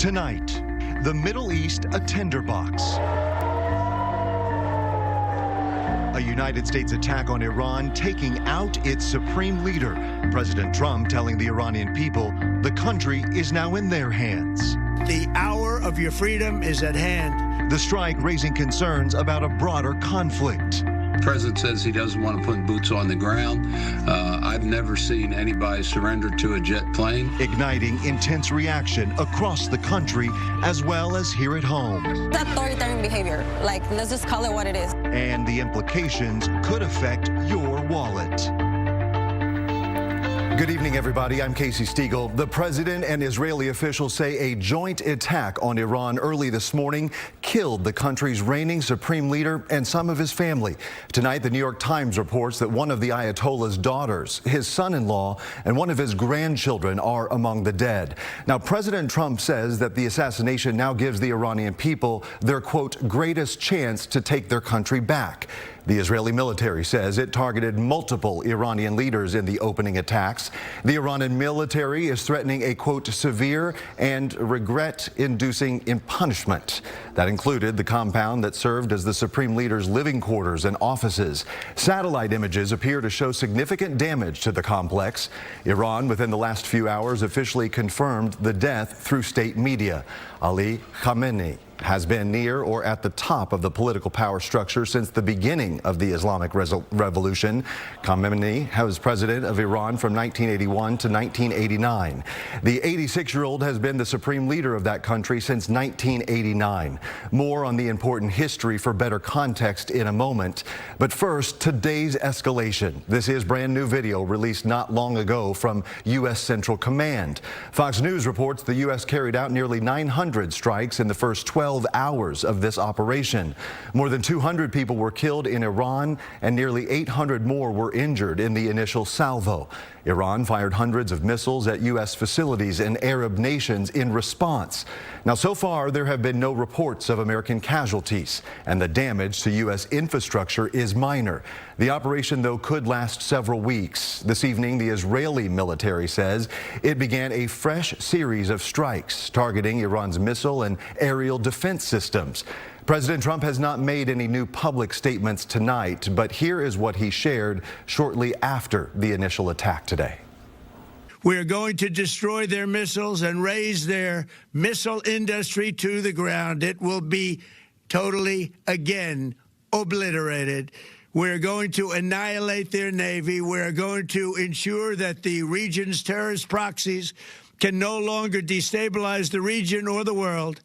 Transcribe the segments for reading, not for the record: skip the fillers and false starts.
Tonight, the Middle East a tinderbox. A United States attack on Iran taking out its supreme leader. President Trump telling the Iranian people the country is now in their hands. The hour of your freedom is at hand. The strike raising concerns about a broader conflict. The president says he doesn't want to put boots on the ground. I've never seen anybody surrender to a jet plane. Igniting intense reaction across the country as well as here at home. It's authoritarian behavior. Like, let's just call it what it is. And the implications could affect your wallet. Good evening, everybody. I'm Casey Stiegel. The president and Israeli officials say a joint attack on Iran early this morning killed the country's reigning supreme leader and some of his family. Tonight, the New York Times reports that one of the Ayatollah's daughters, his son-in-law, and one of his grandchildren are among the dead. Now, President Trump says that the assassination now gives the Iranian people their, quote, greatest chance to take their country back. The Israeli military says it targeted multiple Iranian leaders in the opening attacks. The Iranian military is threatening a, quote, severe and regret-inducing punishment. That included the compound that served as the supreme leader's living quarters and offices. Satellite images appear to show significant damage to the complex. Iran, within the last few hours, officially confirmed the death through state media. Ali Khamenei has been near or at the top of the political power structure since the beginning of the Islamic Revolution. Khamenei was president of Iran from 1981 to 1989. The 86-year-old has been the supreme leader of that country since 1989. More on the important history for better context in a moment. But first, today's escalation. This is brand new video released not long ago from U.S. Central Command. Fox News reports the U.S. carried out nearly 900 strikes in the first 12 hours of this operation. More than 200 people were killed in Iran and nearly 800 more were injured in the initial salvo. Iran fired hundreds of missiles at U.S. facilities in Arab nations in response. Now, so far, there have been no reports of American casualties, and the damage to U.S. infrastructure is minor. The operation, though, could last several weeks. This evening, the Israeli military says it began a fresh series of strikes targeting Iran's missile and aerial defense systems. President Trump has not made any new public statements tonight, but here is what he shared shortly after the initial attack today. We're going to destroy their missiles and raise their missile industry to the ground. It will be totally, again, obliterated. We're going to annihilate their Navy. We're going to ensure that the region's terrorist proxies can no longer destabilize the region or the world.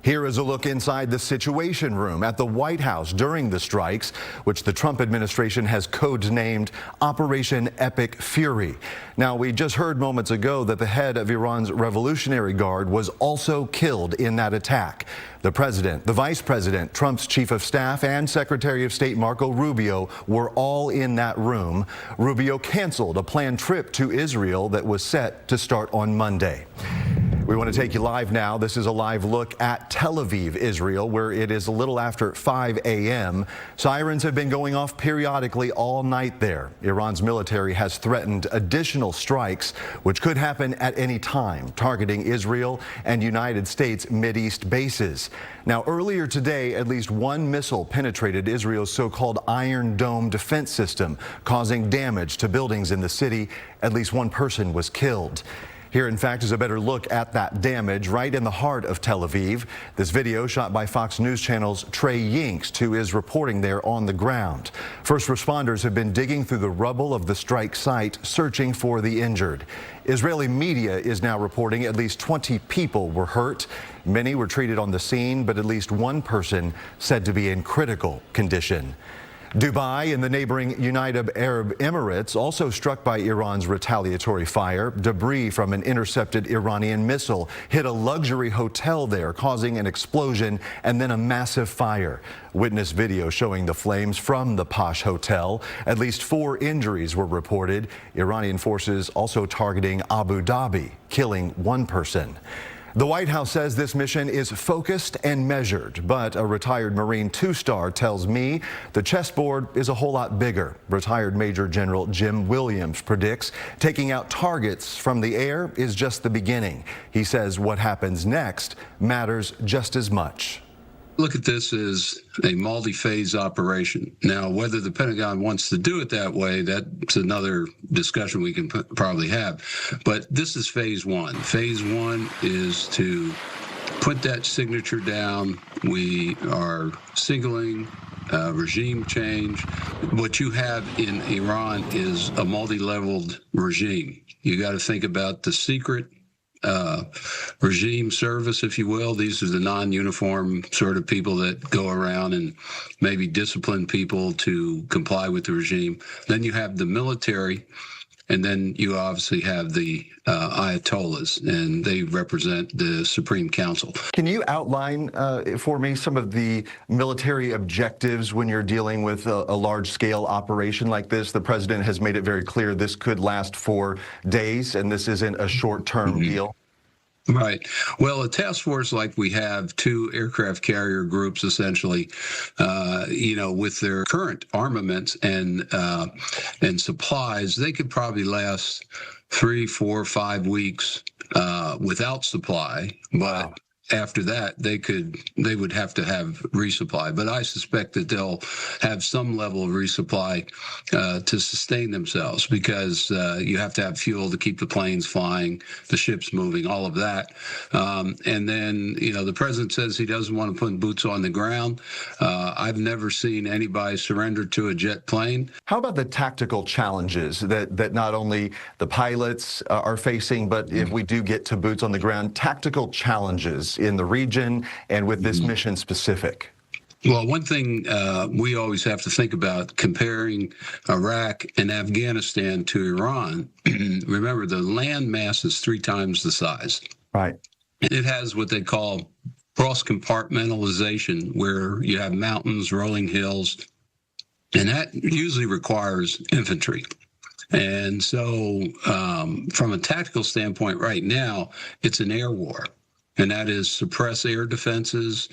Here is a look inside the Situation Room at the White House during the strikes, which the Trump administration has codenamed Operation Epic Fury. Now, we just heard moments ago that the head of Iran's Revolutionary Guard was also killed in that attack. The president, the vice president, Trump's chief of staff, and Secretary of State Marco Rubio were all in that room. Rubio canceled a planned trip to Israel that was set to start on Monday. We want to take you live now. This is a live look at Tel Aviv, Israel, where it is a little after 5 a.m. Sirens have been going off periodically all night there. Iran's military has threatened additional strikes, which could happen at any time, targeting Israel and United States Mideast bases. Now, earlier today, at least one missile penetrated Israel's so-called Iron Dome defense system, causing damage to buildings in the city. At least one person was killed. Here, in fact, is a better look at that damage right in the heart of Tel Aviv. This video shot by Fox News Channel's Trey Yingst, who is reporting there on the ground. First responders have been digging through the rubble of the strike site, searching for the injured. Israeli media is now reporting at least 20 people were hurt. Many were treated on the scene, but at least one person said to be in critical condition. Dubai and the neighboring United Arab Emirates also struck by Iran's retaliatory fire. Debris from an intercepted Iranian missile hit a luxury hotel there, causing an explosion and then a massive fire. Witness video showing the flames from the posh hotel. At least 4 injuries were reported. Iranian forces also targeting Abu Dhabi, killing 1 person. The White House says this mission is focused and measured, but a retired Marine two-star tells me the chessboard is a whole lot bigger. Retired Major General Jim Williams predicts taking out targets from the air is just the beginning. He says what happens next matters just as much. Look at this as a multi-phase operation. Now, whether the Pentagon wants to do it that way, that's another discussion we can probably have. But this is phase one. Phase one is to put that signature down. We are signaling regime change. What you have in Iran is a multi-leveled regime. You got to think about the secret regime service, if you will. These are the non-uniform sort of people that go around and maybe discipline people to comply with the regime. Then you have the military, and then you obviously have the Ayatollahs, and they represent the Supreme Council. Can you outline for me some of the military objectives when you're dealing with a large-scale operation like this? The president has made it very clear this could last for days, and this isn't a short-term deal. Right. Well, a task force like we have, 2 aircraft carrier groups, essentially, with their current armaments and supplies, they could probably last 3, 4, 5 weeks without supply. But after that, they would have to have resupply. But I suspect that they'll have some level of resupply to sustain themselves, because you have to have fuel to keep the planes flying, the ships moving, all of that. And then, the president says he doesn't want to put boots on the ground. I've never seen anybody surrender to a jet plane. How about the tactical challenges that not only the pilots are facing, but if we do get to boots on the ground, tactical challenges in the region and with this mission specific? Well, one thing we always have to think about comparing Iraq and Afghanistan to Iran. Remember, the land mass is 3 times the size. Right. It has what they call cross compartmentalization, where you have mountains, rolling hills, and that usually requires infantry. And so from a tactical standpoint right now, it's an air war. And that is suppress air defenses,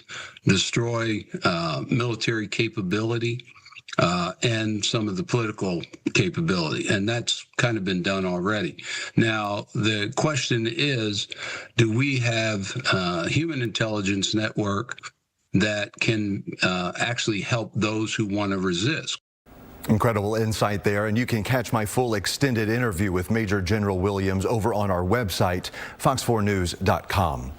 destroy military capability, and some of the political capability. And that's kind of been done already. Now, the question is, do we have a human intelligence network that can actually help those who want to resist? Incredible insight there, and you can catch my full extended interview with Major General Williams over on our website, fox4news.com.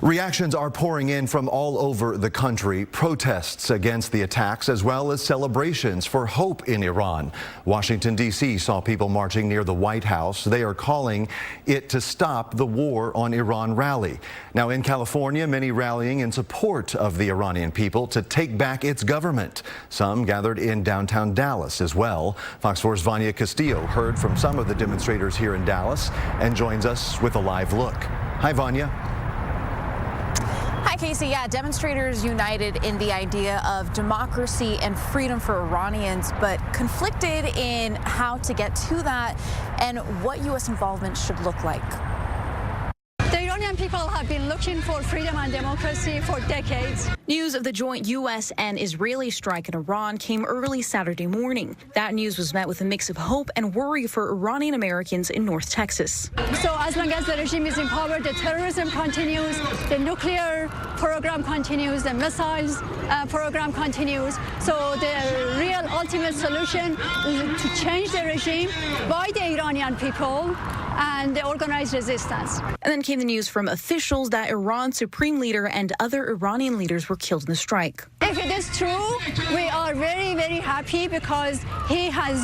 Reactions are pouring in from all over the country, protests against the attacks as well as celebrations for hope in Iran. Washington, D.C. saw people marching near the White House. They are calling it to stop the war on Iran rally. Now in California, many rallying in support of the Iranian people to take back its government. Some gathered in downtown Dallas as well. Fox 4's Vanya Castillo heard from some of the demonstrators here in Dallas and joins us with a live look. Hi, Vanya. Hi, Casey. Yeah, demonstrators united in the idea of democracy and freedom for Iranians, but conflicted in how to get to that and what U.S. involvement should look like. The Iranian people have been looking for freedom and democracy for decades. News of the joint U.S. and Israeli strike in Iran came early Saturday morning. That news was met with a mix of hope and worry for Iranian Americans in North Texas. So as long as the regime is in power, the terrorism continues, the nuclear program continues, the missiles program continues. So the real ultimate solution is to change the regime by the Iranian people and the organized resistance. And then came the news from officials that Iran's supreme leader and other Iranian leaders were killed in the strike. If it is true, we are very, very happy because he has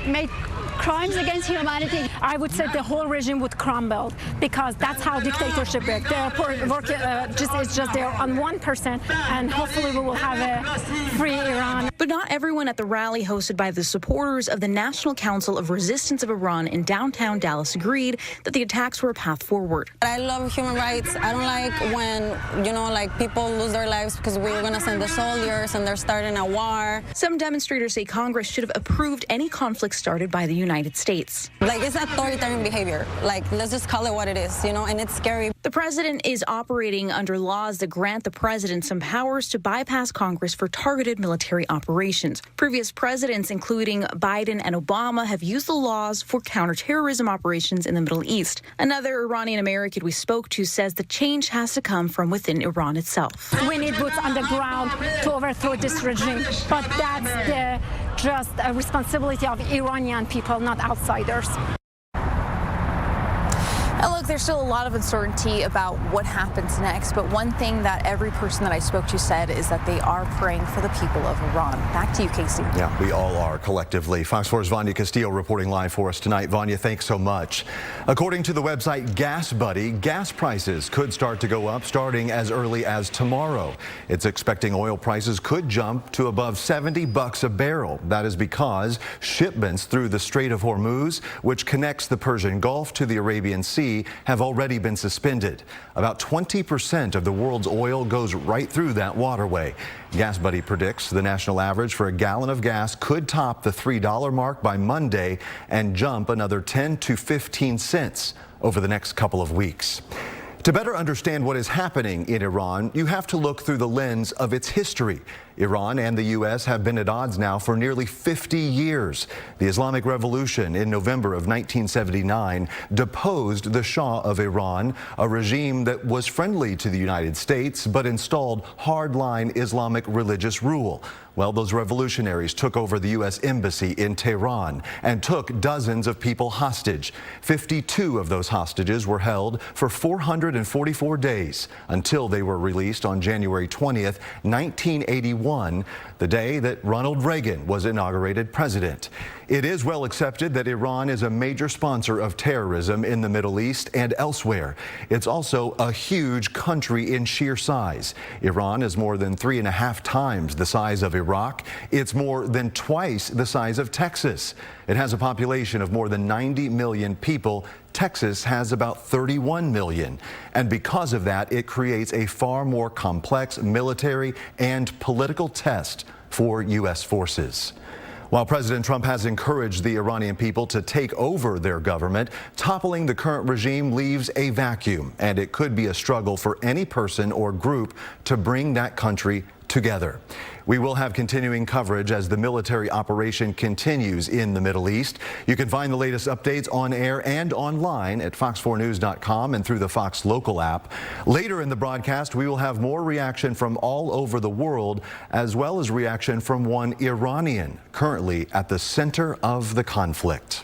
made crimes against humanity. I would say the whole regime would crumble because that's how dictatorship works. It's just they're on 1%, and hopefully we will have a free Iran. But not everyone at the rally hosted by the supporters of the National Council of Resistance of Iran in downtown Dallas agreed that the attacks were a path forward. I love human rights. I don't like when, people lose their lives because we were going to send the soldiers and they're starting a war. Some demonstrators say Congress should have approved any conflict started by the United States. Like, it's authoritarian behavior. Like, let's just call it what it is, you know, and it's scary. The president is operating under laws that grant the president some powers to bypass Congress for targeted military operations. Previous presidents, including Biden and Obama, have used the laws for counterterrorism operations in the Middle East. Another Iranian American we spoke to says the change has to come from within Iran itself. We need boots on the ground to overthrow this regime, but that's just a responsibility of Iranian people, not outsiders. And look, there's still a lot of uncertainty about what happens next, but one thing that every person that I spoke to said is that they are praying for the people of Iran. Back to you, Casey. Yeah, we all are collectively. Fox 4's Vanya Castillo reporting live for us tonight. Vanya, thanks so much. According to the website Gas Buddy, gas prices could start to go up starting as early as tomorrow. It's expecting oil prices could jump to above $70 a barrel. That is because shipments through the Strait of Hormuz, which connects the Persian Gulf to the Arabian Sea, have already been suspended. About 20% of the world's oil goes right through that waterway. Gas Buddy predicts the national average for a gallon of gas could top the $3 mark by Monday and jump another 10 to 15 cents over the next couple of weeks. To better understand what is happening in Iran, you have to look through the lens of its history. Iran and the U.S. have been at odds now for nearly 50 years. The Islamic Revolution in November of 1979 deposed the Shah of Iran, a regime that was friendly to the United States but installed hardline Islamic religious rule. Well, those revolutionaries took over the U.S. Embassy in Tehran and took dozens of people hostage. 52 of those hostages were held for 444 days until they were released on January 20th, 1981, the day that Ronald Reagan was inaugurated president. It is well accepted that Iran is a major sponsor of terrorism in the Middle East and elsewhere. It's also a huge country in sheer size. Iran is more than 3.5 times the size of Iraq. It's more than twice the size of Texas. It has a population of more than 90 million people. Texas has about 31 million. And because of that, it creates a far more complex military and political test for U.S. forces. While President Trump has encouraged the Iranian people to take over their government, toppling the current regime leaves a vacuum, and it could be a struggle for any person or group to bring that country together. We will have continuing coverage as the military operation continues in the Middle East. You can find the latest updates on air and online at fox4news.com and through the Fox local app. Later in the broadcast, we will have more reaction from all over the world, as well as reaction from one Iranian currently at the center of the conflict.